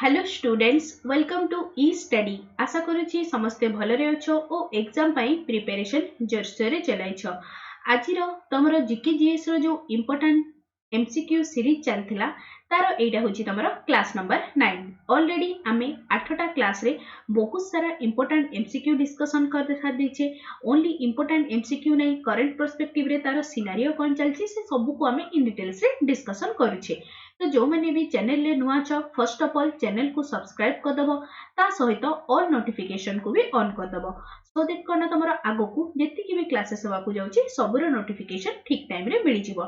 Hello students, welcome to E study. आशा करुच्ची समस्ते भलरे अच्छो ओ एग्जाम पाई प्रिपरेशन जोरसोर चलाइछ। आज तुम जीके जीएस रो जो इम्पोर्टेंट एमसीक्यू सीरीज चलथिला तार एटा होची तमरो क्लास नंबर 9। ऑलरेडी आमे 8टा क्लास रे बहुत सारा इम्पोर्टेंट एमसीक्यू डिस्कशन कर देखा देछे। ओनली इम्पोर्टेंट एमसीक्यू नै, करंट पर्सपेक्टिव रे तार सिनेरियो कोन चलची से सब को आमे इन डिटेल्स रे डिस्कशन करूछे। तो जो मैंने भी चैनल ले नुआ छ, फर्स्ट ऑफ ऑल चैनल को सब्सक्राइब कर दबो, ता सहित ऑल नोटिफिकेशन को भी ऑन कर दबो, सो दैट कोन तमरो आगो को जेति भी क्लासेस होवा को जाउची सबरो नोटिफिकेशन ठीक टाइम रे मिली जिवो।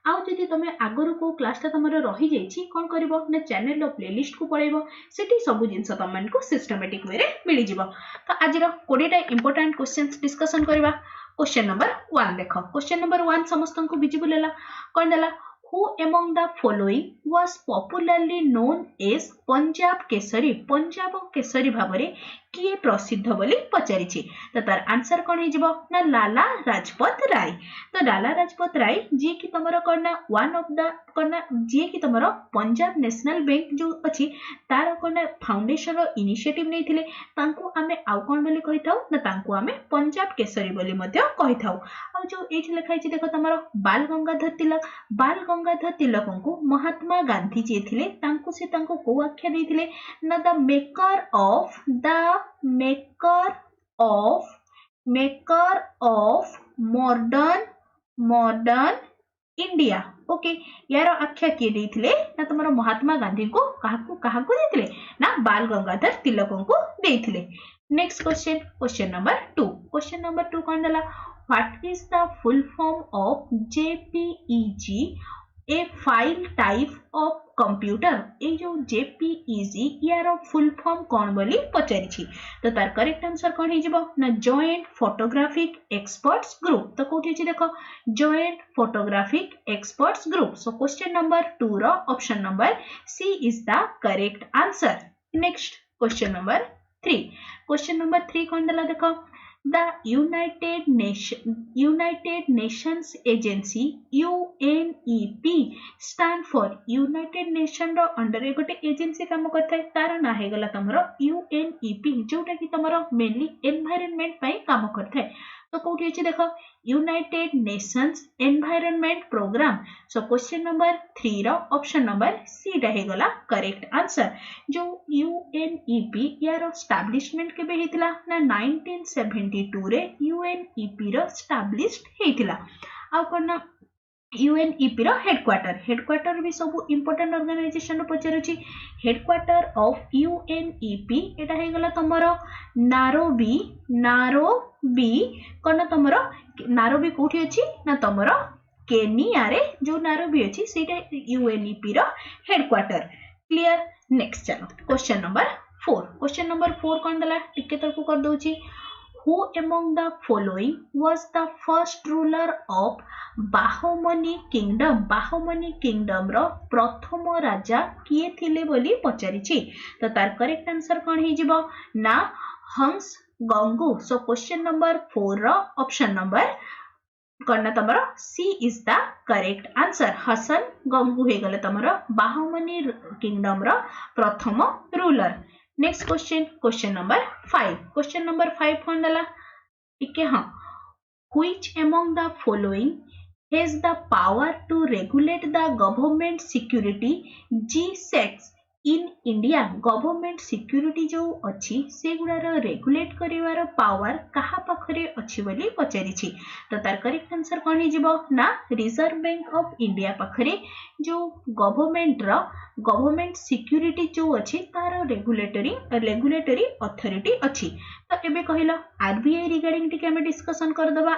आउ जदि तमे आगरो को क्लास ता तमरो रही जाईची कोन करबो ना, चैनल रो प्लेलिस्ट को पळेबो, सेठी सब जिंस तमन को सिस्टमैटिक वे रे मिली जिवो। तो आज रो 20 टा इंपोर्टेंट क्वेश्चंस डिस्कशन करबा। क्वेश्चन नंबर 1 देखो। क्वेश्चन नंबर 1 समस्त को विजिबल हैला कोन देला, Who among the following was popularly known as Punjab Kesari? Punjab Kesari भाबरे किए प्रसिद्ध बोली पचारिछि। तो तार आंसर कोन हे जिवो ना, लाला राजपथ राय। तो लाला राजपथ राय जे कि तमरो करना वन ऑफ द करना जे कि तमरो पंजाब नेशनल बैंक जो अछि तार करना फाउंडेशन रो इनिशिएटिव नैथिले, तांको आमे आउ कोन बोली कहिथाउ ना, तांको आमे पंजाब केसरी बोली मध्ये कहिथाउ। आ जो एठी लिखाइ छि देखो तमरो बाल गंगाधर तिलक। बाल गंगाधर तिलक को महात्मा गांधी जे थिले तांको से तांको को आख्या दैथिले ना, the maker of modern India. Okay, यार आख्या किए दैथिले ना, तमरो महात्मा गांधी को काहाकू दैथिले ना, बाल गंगाधर तिलक को दैथिले। Next question, question number 2। Question number 2 कोन देला, what is the full form of JPEG, a file type of computer? ए जो जेपीईजी यार फुल फॉर्म कौन बोली पचारिछि। तो तार करेक्ट आंसर कौन हे जिवो ना, जॉइंट फोटोग्राफिक एक्सपर्ट्स ग्रुप। तो कोठी अछि देखो, joint photographic experts group. So question number 2 रो option number C is the correct answer. Next question number 3। Question number 3 कौन देला देखो, The United Nations Agency UNEP stand for United Nation रो under ए गोटे एजेंसी काम करथाय, तार ना हे गला तमरो UNEP, जोटा कि तमरो मेनली एनवायरनमेंट पई काम करथाय। तो कोठी अछि देखो, United Nations environment programme. So question number 3 रो ऑप्शन नंबर सी टा हे गला करेक्ट आंसर। जो यूएनईपी यार एस्टैब्लिशमेंट केबे हेतिला ना, 1972 रे यूएनईपी रो एस्टैब्लिश्ड हेतिला। आ कोन यूएनईपी रो हेडक्वार्टर भी सब इंपोर्टेंट ऑर्गेनाइजेशन रो पचारुची। हेडक्वार्टर ऑफ यूएनईपी एटा हे गला तमरो नारोबी कोन तमरो नारोबी कोठी अछि ना, तमरो केनिया रे जो नारोबी अछि सेटा यूएनईपी रो हेडक्वार्टर। क्लियर। नेक्स्ट चलो क्वेश्चन नंबर 4। क्वेश्चन नंबर 4 कोन दला टिके तक कर दोची, Who among the following was the first ruler of Bahmani kingdom? Bahmani kingdom रो प्रथम राजा किए थिले बोली पचारिछि। तो तार करेक्ट आंसर कोन हे जिवो ना, हंस गंगू। सो क्वेश्चन नंबर 4 रो ऑप्शन नंबर करना तमरो C is the correct answer. Hasan Gangu हे गले तमरो बाहुमनी किंगडम रो प्रथम ruler. Next question, question number 5। Question number 5 कोन दला टिके हां, which among the following has the power to regulate the government security G6 in India? Government security जो अछि से गुडार रेगुलेट करिवार पावर कहा पाखरे अछि बोली पचारिछि। तो तार करेक्ट आंसर कोन हे जिवो ना, रिजर्व बैंक ऑफ इंडिया पाखरे जो गवर्नमेंट सिक्यूरिटी जो अछि तार रेगुलेटरी अथॉरिटी अछि। तो एबे कहिलो आरबीआई रिगार्डिंग टिके हम डिस्कशन कर दबा।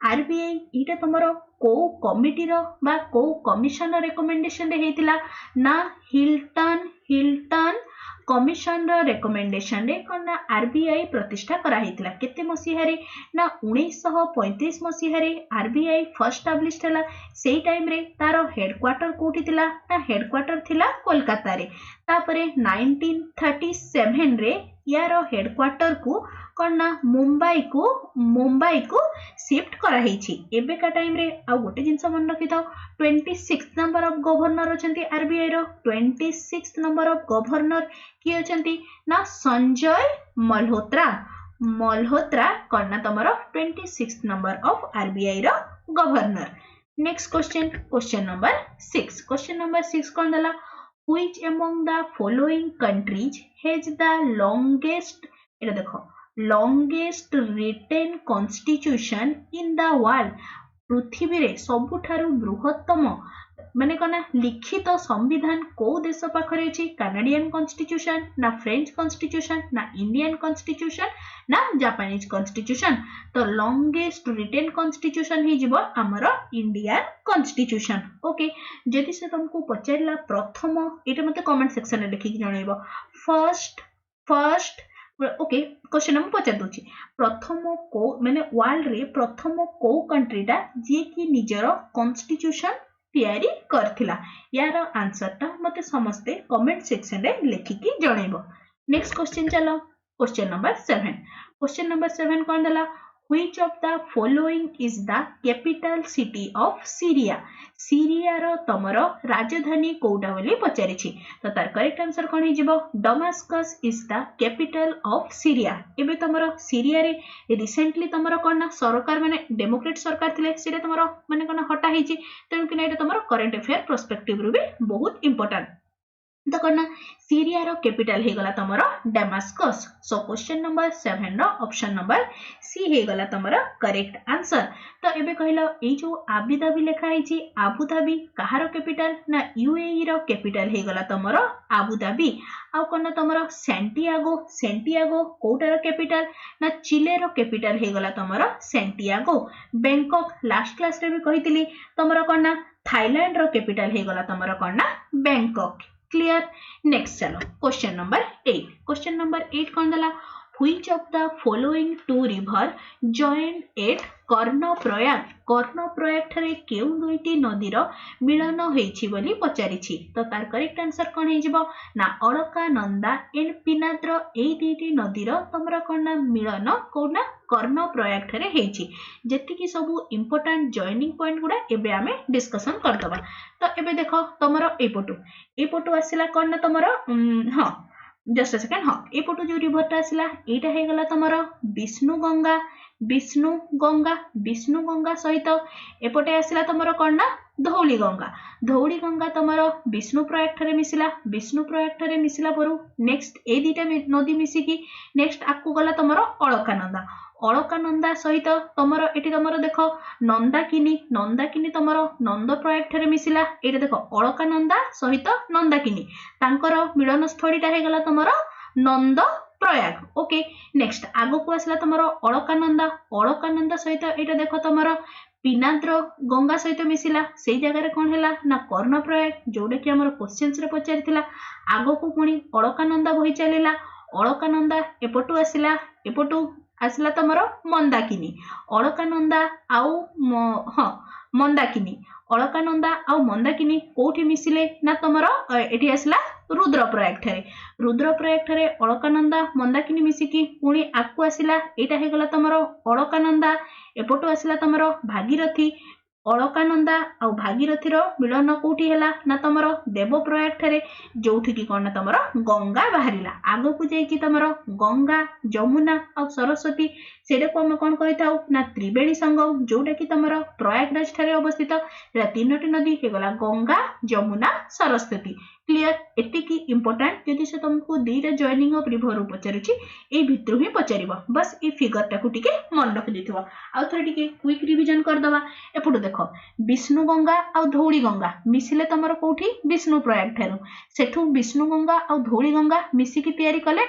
आरबीआई इटा तमरो को कमिटी रो बा को कमिशन रो रिकमेंडेशन रे हेतिला ना, हिल्टन कमिशन रो रिकमेंडेशन रे कोना आरबीआई प्रतिष्ठा करा हेतिला। केते मसिहा रे ना, 1935 मसिहा रे आरबीआई फर्स्ट एस्टैब्लिश्ड हला। सेही टाइम रे तारो हेडक्वार्टर कोठी थिला ना, हेडक्वार्टर थिला कोलकाता रे। तापरे 1937 रे यार हेडक्वार्टर को कौन ना मुंबई को शिफ्ट कराई। एबेका टाइम रे आ गोटे जिनस मन रखि था 26 नंबर ऑफ गवर्नर अछंती आरबीआई रो 26 नंबर ऑफ गवर्नर की अछंती ना संजय मल्होत्रा कौन ना तमरो 26 नंबर ऑफ आरबीआई रो गवर्नर। नेक्स्ट क्वेश्चन नंबर 6 कौन दला which among the following countries has the longest एटा देखो longest written constitution in the world पृथ्वी रे सबुठारु बृहत्तम माने कोना लिखित संविधान को देश पाखरे अछि कनाडियन कॉन्स्टिट्यूशन ना फ्रेंच कॉन्स्टिट्यूशन ना इंडियन कॉन्स्टिट्यूशन ना जापानीज कॉन्स्टिट्यूशन तो लॉन्गेस्ट रिटेन कॉन्स्टिट्यूशन ही जीवो हमर इंडियन कॉन्स्टिट्यूशन। ओके जदि से तुमको पचारला प्रथम एटा मते कमेंट सेक्शन रे लिखि जणाइबो फर्स्ट ओके क्वेश्चन नंबर पचार दूची प्रथम को माने वर्ल्ड रे प्रथम को कंट्रीटा जे कि निजरो कॉन्स्टिट्यूशन तैयारी करथिला यार आंसरटा मते समस्ते कमेंट सेक्शन रे लिखिकी जणाइबो। नेक्स्ट क्वेश्चन चलो क्वेश्चन नंबर 7 कोन दला which of the following is the capital city of Syria Syria रो तमरो राजधानी कोउटा बोली पचारिछि तो तार करेक्ट आंसर कोन हिजिबो Damascus is the capital of Syria. एबे तमरो सीरिया रे रिसेंटली तमरो कोन ना सरकार माने डेमोक्रेट सरकार थिले सेटा तमरो माने कोन हटा हिछि तेनु कि एटा तमरो करंट अफेयर पर्सपेक्टिव रु भी बहुत इंपोर्टेंट तो करना सीरिया रो कैपिटल हे गला तमरो डेमास्कस। सो क्वेश्चन नंबर 7 रो ऑप्शन नंबर सी हे गला तमरो करेक्ट आंसर। तो एबे कहलो ए जो आबू धाबी लिखा हिची आबू धाबी कहारो कैपिटल ना यूएई रो कैपिटल हे गला तमरो आबू धाबी आ कोन तमरो सेंटियागो कोटार कैपिटल ना चिले रो कैपिटल हे गला तमरो सेंटियागो। बैंकॉक लास्ट क्लास रे भी कहितली तमरो कोन थाईलैंड रो कैपिटल हे गला तमरो कोन बैंकॉक। क्लियर। नेक्स्ट चलो क्वेश्चन नंबर 8 कौन दला which of the following two river joined at Karnaprayag ठारे केउ दुईटी नदीर मिलन होईछि बोली पचारिछि तो तार करेक्ट आंसर कोन हेजिबो ना अलकानंदा एंड पिनाद्र एई दुईटी नदीर तमरा कोन मिलन कोना कर्णप्रयाग ठारे हेछि। जेतिकी सब इंपोर्टेंट जॉइनिंग पॉइंट गुडा एबे आमे डिस्कशन करतबा। तो एबे देखो तमरो एपटू आसिला कोन ना तमरो हां जस्ट अ सेकंड हां एपटू जो रिवरटा आसिला एटा हे गला तमरो विष्णु गंगा सहित एपटे आसिला तमरो कोन ना धौली गंगा तमरो विष्णुप्रयाग ठारे मिसिला परू नेक्स्ट ए दीटा नदी मिसिकी नेक्स्ट आकु गला तमरो अलकानंदा सहित तमरो एटी तमरो देखो नंदाकिनी तमरो नंदप्रयाग ठारे मिसिला एटा देखो अलकानंदा सहित नंदाकिनी तांकर मिलन स्थळीटा हे गला तमरो नंद प्रयाग। ओके नेक्स्ट आगो को आसला तमरो अलकानंदा सहित एटा देखो तमरो पिनाद्र गंगा सहित मिसिला सेई जगह रे कोन हैला ना कर्णप्रयाग जोडे कि हमर क्वेश्चंस रे पचारिथिला आगो को पुनी अलकानंदा बहि चलेला अलकानंदा एपटू आसला तमरो मंदाकिनी अलकानंदा मंदाकिनी कोठी मिसिले ना तमरो एठी आसला रुद्रप्रयाग ठारे अलकानंदा मंदाकिनी मिसिकी पुणी आकु आसिला एटा हे गला तमरो अलकानंदा एपटू आसिला तमरो भागीरथी अलकानंदा आ भागीरथी रो मिलन कोठी हैला ना तमरो देवप्रयाग ठारे जोठी की कोन तमरो गंगा बाहरिला आगो को जाई कि तमरो गंगा जमुना आ सरस्वती सेडे को हम कोन कहिताउ ना त्रिवेणी संगम जोटा कि तमरो प्रयागराज ठारे अवस्थित रा तीनोटी नदी हे गला गंगा जमुना सरस्वती। क्लियर। एति की इंपोर्टेंट जदि से तुमको दीटा जॉइनिंग ऑफ रिवर पचारुची ए भितरु ही पचारिबो बस ए फिगर टाकू टिके मन रखि दिथबो आ थोड़ा टिके क्विक रिवीजन कर दबा। एपटु देखो विष्णु गंगा आ धौली गंगा मिसिले तमरो कोठी विष्णु प्रयाग ठारू सेठू विष्णु गंगा आ धौली गंगा मिसिकी तयारी कले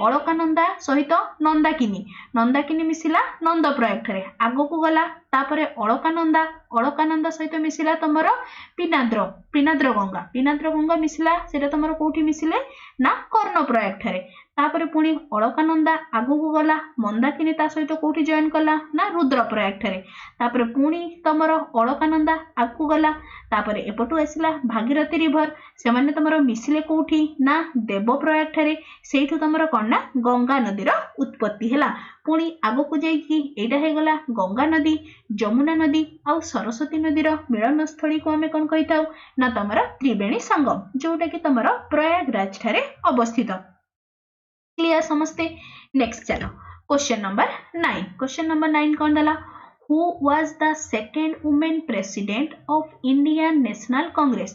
अलकानंदा सहित नंदाकिनी मिसिला नंदप्रयाग ठारे आगो को गला तापरे अलकानंदा सहित मिसिला तमरो पिनाद्र गंगा मिसिला सेटा तमरो कोठी मिसिले ना कर्णप्रयाग ठारे तापर पुणी अलकानंदा आगु गला मंदाकिनी ता सहित कोठी जॉइन कला ना रुद्रप्रयाग ठारे तापर पुणी तमर अलकानंदा आगु गला तापर एपटू आसिला भागीरथी रिवर से माने तमर मिसिले कोठी ना देवप्रयाग ठारे सेठू तमर कोन ना गंगा नदी रो उत्पत्ति हैला पुणी आगु को जाई कि एडा हे गला गंगा नदी जमुना नदी आ सरस्वती नदी रो मिलन स्थली को हमें कोन कहिताउ ना तमर त्रिवेणी संगम जोटा कि तमर प्रयागराज ठारे अवस्थित क्लियर समस्ते नेक्स्ट चलो क्वेश्चन नंबर 9 क्वेश्चन नंबर 9 कौन दला who was the second women president of Indian National Congress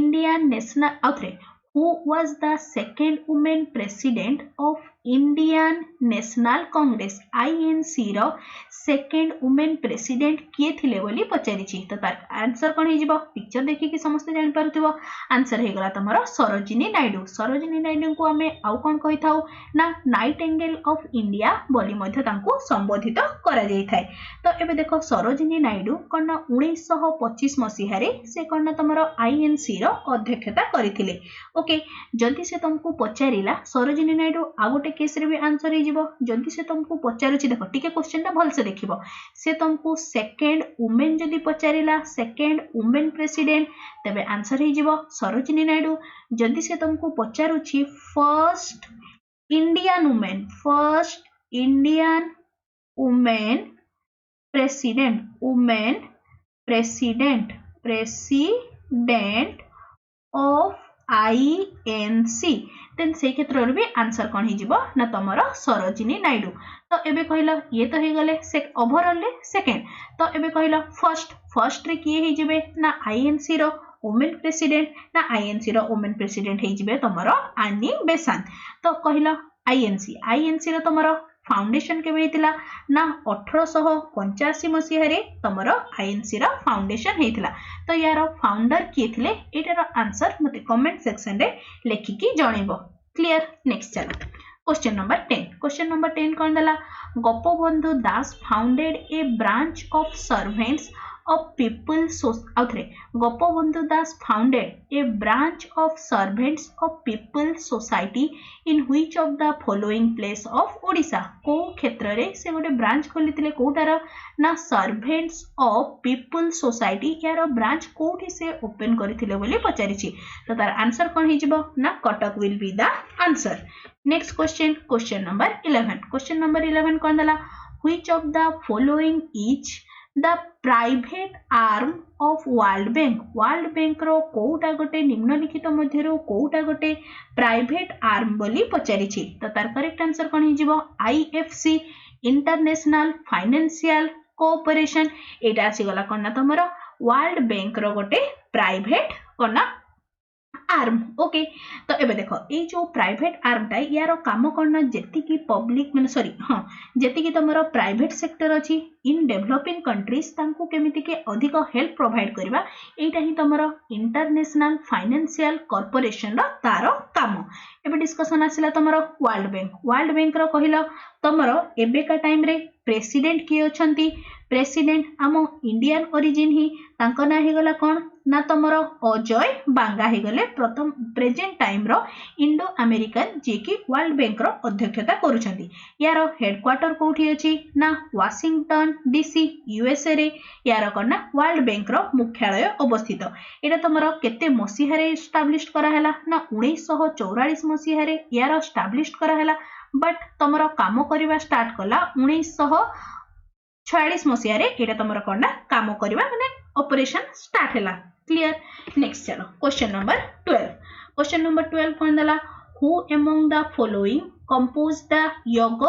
Indian National आउथरे who was the second women president of Indian National Congress INC रो सेकंड वुमेन प्रेसिडेंट किए थिले बोली पचारि छी तो तार आंसर कोन हे जिवो पिक्चर देखि कि समस्त जानि पारुथिबो आंसर हे गला तमरो सरोजिनी नायडू को हमें आउ कोन कहि थाउ ना नाइटिंगेल ऑफ इंडिया बोली मध्ये तांको संबोधित करा जाई थाए तो एबे देखो सरोजिनी नायडू कोन 1925 मसिहा रे से कोन तमरो आईएनसी रो अध्यक्षता करिथिले ओके जदि से तुमको पचारिला सरोजिनी नायडू आ गोटे केस रे भी आंसर हे जिवो जदि से तुमको पचारुची देखो टिके क्वेश्चन ता भल से देखिबो से तुमको सेकंड वुमेन जदि पचारिला सेकंड वुमेन प्रेसिडेंट तबे आंसर हे जिवो सरोजिनी नायडू जदि से तुमको पचारुची first Indian women president of INC then से क्षेत्र भी आंसर कौन हो ना तुम सरोजिनी नायडू तो एबे कहला ये तो हो गले ओवरऑल सेकेंड तो एबे कहला फर्स्ट रे किए हो ना आईएनसी रो वुमेन प्रेसिडेंट ना आईएनसी रो वुमेन प्रेसिडेंट हो तुम आनी बेसांत तो कहला आईएनसी रो तुम फाउंडेशन केबे हेतिला ना 1885 मसिहा रे तमरो आईएनसी रा फाउंडेशन हेतिला तो यार फाउंडर किए थिले एटार आंसर मते कमेंट सेक्शन रे लेखिकी जणेबो क्लियर नेक्स्ट चलो क्वेश्चन नंबर 10 कोन दला Gopabandhu Das founded a branch of servants of people outre Gopabandhu Das founded a branch of servants of people society in which of the following place of Odisha को क्षेत्र रे से गोटे ब्रांच खोलिथिले कोटार ना servants of people society यार branch कोठी से open करिथिले बोली पचारिछि तो तार आंसर कोन हि जिवो ना Cuttack will be the answer next question number 11 कोन दला which of the following is the private arm of World Bank रो कोउटा गोटे निम्नलिखित मध्यरो कोउटा गोटे प्राइवेट आर्म बोली पचारिछि तो तार करेक्ट आंसर कोन हि जिवो आईएफसी इंटरनेशनल फाइनेंशियल कोऑपरेशन एटा आसी गला कोन ना तमरो वर्ल्ड बैंक रो गोटे प्राइवेट कोन ना आर्म ओके तो एबे देखो ए जो प्राइवेट आर्म टा यार काम करना जेति की पब्लिक माने सॉरी हां जेति की तमरो प्राइवेट सेक्टर अछि इन डेवलपिंग कंट्रीज तांको केमिति के अधिक हेल्प प्रोवाइड करबा एटा ही तमरो इंटरनेशनल फाइनेंशियल कॉर्पोरेशन रो तारो काम एबे डिस्कशन आसिला तमरो वर्ल्ड बैंक रो कहिलो तमरो एबे का टाइम रे प्रेसिडेंट किए अछंती प्रेसिडेंट आम इंडियन ओरिजिन ही तांको ना हे गला कोन ना तमरो अजय बांगा हे गले प्रथम प्रेजेंट टाइम रो इंडो अमेरिकन जे की वर्ल्ड बैंक रो अध्यक्षता करूछंती यार हेडक्वार्टर कोठी अछि ना वाशिंगटन डीसी यूएसए रे यार कोन ना वर्ल्ड बैंक रो मुख्यालय अवस्थित एटा तमरो केते मसिहा रे एस्टैब्लिश करा हैला ना 1944 मसिहा रे यार एस्टैब्लिश करा हैला बट तमरो काम करबा स्टार्ट कला 1946 मसिहा रे एटा तमरो कोन ना काम करबा माने ऑपरेशन स्टार्ट हैला क्लियर नेक्स्ट चलो क्वेश्चन नंबर 12 कोन दला who among the following compose the योग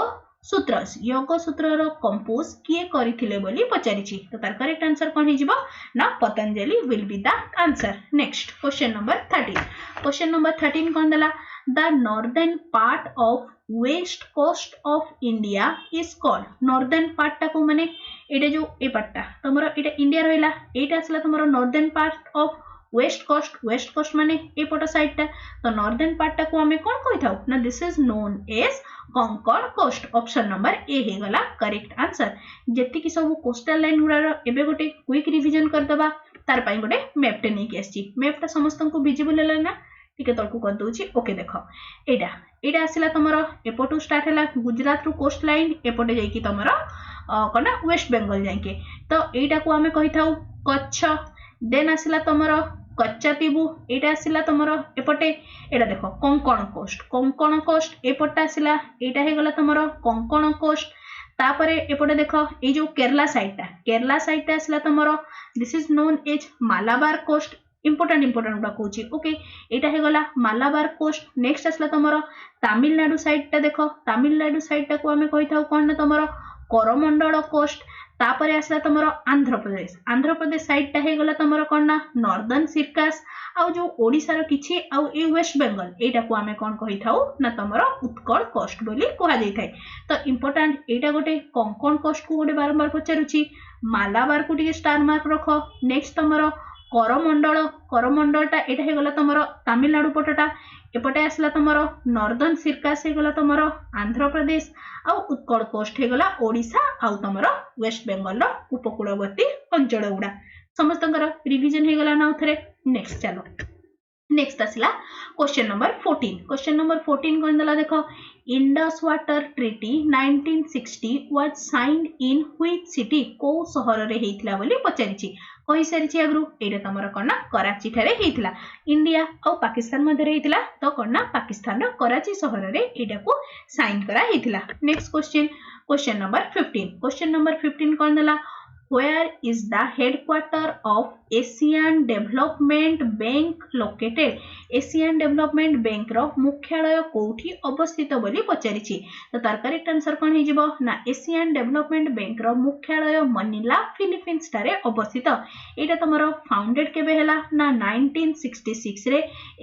सूत्र रो कंपोज किए करिथिले बोली पचारिछि तो तार करेक्ट आंसर कोन हि जिवो ना Patanjali will be the answer next question number 13 कोन दला the northern part of west coast of India is called northern part टा को माने एटा जो ए पार्ट टा तमरो एटा इंडिया रहला एटा असला तमरो northern part of west coast माने ए पट साइड टा तो नॉर्दर्न पार्ट टा को हमें कोन कहिथाउ ना this is known as Konkan coast option number A हे गला करेक्ट आंसर जेति कि सब कोस्टल लाइन गुडा एबे गोटे क्विक रिवीजन कर दबा तार पई गोटे मैप टे नै के आछि मैप टा समस्त को विजिबल हला ना टिके तळकू कर दउची ओके देखो एटा एटा आसिला तमरो एपटू स्टार्ट हैला गुजरात रु कोस्ट लाइन एपटे जाई कि तमरो कोना वेस्ट बंगाल जाके तो एटा को आमे कहि थाउ कच्छ देन आसिला तमरो कच्चातीबू एटा आसिला तमरो एपटे एटा देखो कोंकण कोस्ट एपटा आसिला एटा हे गला तमरो कोंकण कोस्ट तापरे एपटे देखो ए जो केरला साइड टा आसिला तमरो this is known as Malabar coast important गुड़ा कहूँ ओके एटा हे गला मालाबार कोस्ट नेक्स्ट आसला तमरो तमिलनाडु साइड टा देखो तमिलनाडु साइड टा को आमे कहि थाउ कोन तमरो करमंडल कोस्ट तापरे आसला तमरो आंध्र प्रदेश साइड टा हे गला तमरो कोन ना नॉर्दर्न सिरकास आउ जो ओडिसा रो किछि आउ ए वेस्ट बंगाल एटा को आमे कोन कहि थाउ ना तमरो उत्कल कोस्ट बोली कहा जाय थाय तो इंपोर्टेंट एटा गोटे कोंकण कोस्ट को गोटे बारंबार पचारुछि मालाबार को टिके स्टार मार्क रखो नेक्स्ट तमरो करमंडलटा एटा हे गला तमरो तमिलनाडु पटटा एपटे आसला तमरो नॉर्दर्न सिरकास हे गला तमरो आंध्र प्रदेश आउ उत्कल कोस्ट हे गला ओडिसा आउ तमरो वेस्ट बंगाल रो उपकूलवर्ती अंचल गुडा समस्तंकर रिवीजन हे गला ना उथरे नेक्स्ट चलो नेक्स्ट आसला क्वेश्चन नंबर 14 कोन दला देखो Indus water treaty 1960 was signed in which city को शहर रे हेइथिला बोली पचारिछि कहि सारिछि अगरु एटा तमरो कोना कराची थारे हेइथिला इंडिया और पाकिस्तान मध्ये हेइथिला तो कोना पाकिस्तान रो कराची शहर रे एटा को साइन करा हेइथिला नेक्स्ट क्वेश्चन नंबर 15 कोन दला Where is the headquarter of Asian Development Bank located? Asian Development Bank रो मुख्यालय कोठी अवस्थित बोली पचारिछि तो तार करेक्ट आंसर कोन हिजिबो ना एशियन डेवलपमेंट बैंक रो मुख्यालय मनीला फिलीपींस टारे अवस्थित एटा तमरो फाउंडेड केबे हैला ना 1966 रे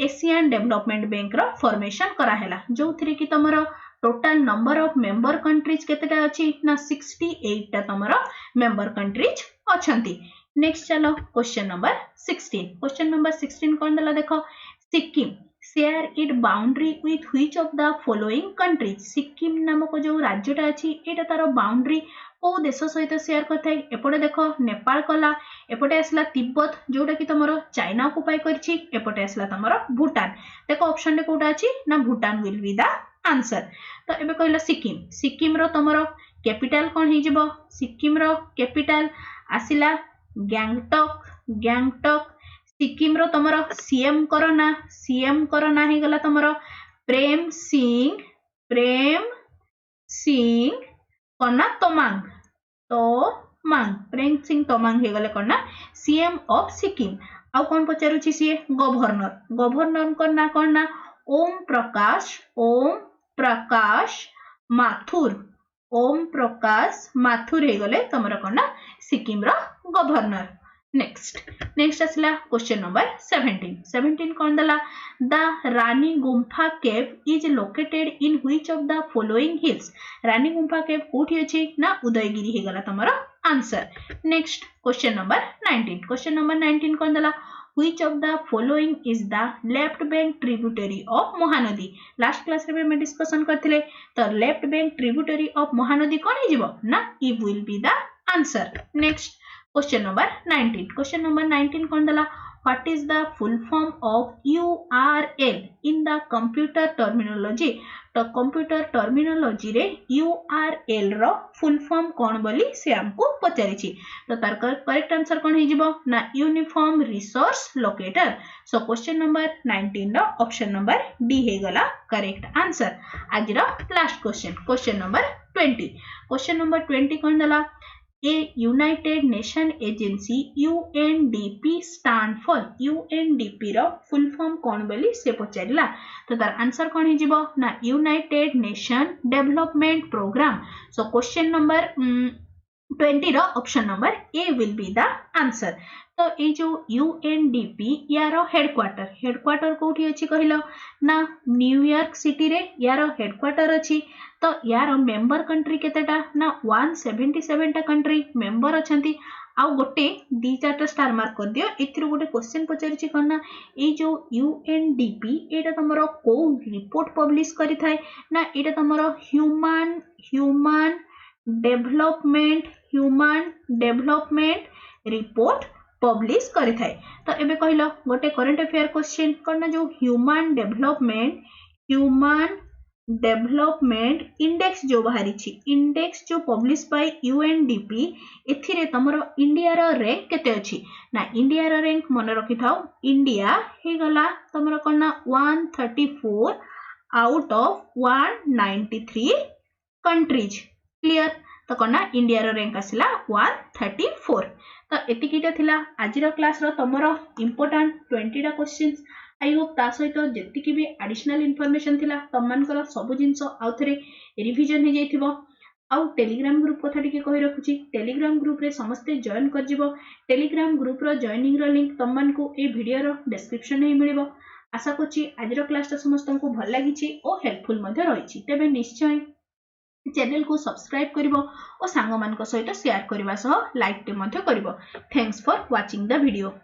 एशियन डेवलपमेंट बैंक रो फॉर्मेशन करा हैला जोथरे कि तमरो total number of member countries केतेटा अछि ना 68 टा तमरो मेंबर कंट्रीज अछंती नेक्स्ट चलो क्वेश्चन नंबर 16 कोन दला देखो Sikkim share it boundary with which of the following countries Sikkim नामक जो राज्यटा अछि एटा तारो बाउंड्री ओ देश सहित शेयर करथाय एपटे देखो नेपाल कला एपटे आसला तिब्बत जोटा कि तमरो चाइना ऑक्युपाई करछि एपटे आसला तमरो भूटान देखो ऑप्शन रे कोटा अछि ना Bhutan will be the answer तो एबे कहला सिक्किम रो तमरो कैपिटल कोन हे जिवो सिक्किम रो कैपिटल आसिला गैंगटॉक सिक्किम रो तमरो सीएम करना हे गला तमरो प्रेम सिंह कोना तोमांग प्रेम सिंह तोमांग हे गले कोना सीएम ऑफ सिक्किम आ कोन पचारुछि सिए गवर्नर कोना कोना ओम प्रकाश माथुर हे गले तमरो कोना सिक्किम रो गवर्नर नेक्स्ट आसला क्वेश्चन नंबर 17 कोन दला the Rani Gumpha cave is located in which of the following hills Rani Gumpha cave कोठी अछि ना उदयगिरी हे गला तमरो आंसर नेक्स्ट क्वेश्चन नंबर 19 कोन दला Which of the following is the left bank tributary of Mahanadi? Last class रे मैं डिस्कशन करथिले तो left bank tributary of Mahanadi कोन हिजिबो ना it will be the answer. Next question number 19 कोन दला what is the full form of URL in the computer terminology तो computer terminology रे URL रो फुल फॉर्म कोन बोली से हमको पचारिछि तो तार करेक्ट आंसर कोन हिजिबो ना uniform resource locator so question number 19 रो ऑप्शन नंबर डी हे गला करेक्ट आंसर आज रो लास्ट क्वेश्चन नंबर 20 कोन दला A United Nation Agency UNDP stand for UNDP रो फुल फॉर्म कोन बोली से पचारिला तो तार आंसर कोन हिजिबो ना united nation development programme so question number 20 रो option number A will be the answer तो ए जो UNDP यारो हेडक्वार्टर कोठी अछि कहिलो ना न्यूयॉर्क सिटी रे यारो हेडक्वार्टर अछि तो यारो मेंबर कंट्री केतेटा ना 177 टा कंट्री मेंबर अछंती आ गोटे दी चारटा स्टार मार्क कर दियो एथिरो गोटे क्वेश्चन पचारिछि कोना ए जो UNDP एटा तमरो को रिपोर्ट पब्लिश करि थाय ना एटा तमरो ह्यूमन डेवलपमेंट रिपोर्ट पब्लिश करि थाए। तो एबे कहलो गोटे करंट अफेयर क्वेश्चन करना जो ह्यूमन डेवलपमेंट इंडेक्स जो बाहरी छी इंडेक्स जो पब्लिश बाय यूएनडीपी एथिरे तमरो इंडिया रो रैंक केते अछि ना इंडिया रो रैंक मन रखि थाओ इंडिया हे गला तमरो करना 134 आउट ऑफ 193 कंट्रीज क्लियर तो करना इंडिया रो रैंक आसिला 134 तो एतिकीटा थिला आजिरो क्लास रो तमरो इंपोर्टेंट 20 टा क्वेश्चंस आई होप ता सहित जेतिकी भी एडिशनल इनफॉरमेशन थिला तमनकर सब जिंस आउथरे रिवीजन हो जाइथिबो आउ टेलीग्राम ग्रुप कथा टिके कहि रखुची टेलीग्राम ग्रुप रे समस्ते जॉइन कर जिवो टेलीग्राम ग्रुप रो जॉइनिंग रो लिंक तमनको ए वीडियो रो डिस्क्रिप्शन रे मिलिबो आशा करची आजिरो क्लास ता समस्तनको भल लागिची ओ हेल्पफुल मध्ये रहिची तबे निश्चय चैनल को सब्सक्राइब करिवो और सांग मानक सहित शेयर करबा सह लाइक टे मध्ये करिवो thanks for watching the video.